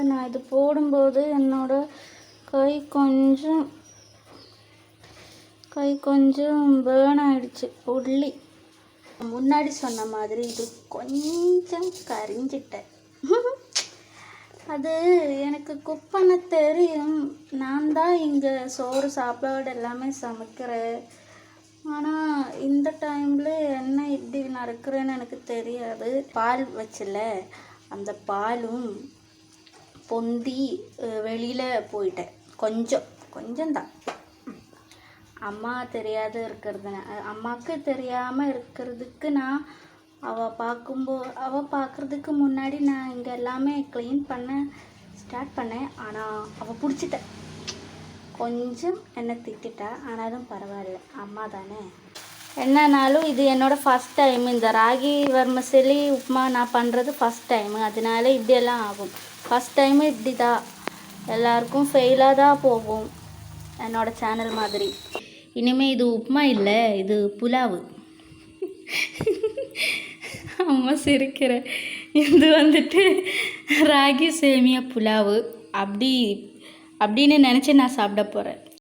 நான் இது போடும்போது என்னோட கை கொஞ்சம் பேர்ன் ஆகிடுச்சு. உள்ளி முன்னாடி சொன்ன மாதிரி இது கொஞ்சம் கரிஞ்சிட்டேன். அது எனக்கு குக் பண்ண தெரியும். நான் தான் இங்கே சோறு சாப்பாடு எல்லாமே சமைக்கிறேன். ஆனால் இந்த டைமில் என்ன இப்படி நடக்கிறேன்னு எனக்கு தெரியாது. பால் வச்சல, அந்த பாலும் பொந்தி வெளியில் போயிட்டேன். கொஞ்சம்தான். அம்மாவுக்கு தெரியாமல் இருக்கிறதுக்கு நான் அவள் பார்க்குறதுக்கு முன்னாடி நான் இங்கே எல்லாமே க்ளீன் பண்ண ஸ்டார்ட் பண்ணேன். ஆனால் அவள் பிடிச்சிட்டேன். கொஞ்சம் என்னை திட்டா, ஆனாலும் பரவாயில்ல, அம்மா தானே. என்னன்னாலும் இது என்னோடய ஃபஸ்ட் டைம். இந்த ராகி வர்மசெலி உப்புமா நான் பண்ணுறது ஃபஸ்ட் டைமு. அதனால இப்படியெல்லாம் ஆகும். ஃபஸ்ட் டைமு இப்படி தான் எல்லாருக்கும் ஃபெயிலாக தான் போகும், என்னோடய சேனல் மாதிரி. இனிமேல் இது உப்புமா இல்லை, இது புலாவு. அம்மா சிரிக்கிற. இது வந்துட்டு ராகி சேமியா புலாவு அப்படின்னு நினச்சி நான் சாப்பிட போகிறேன்.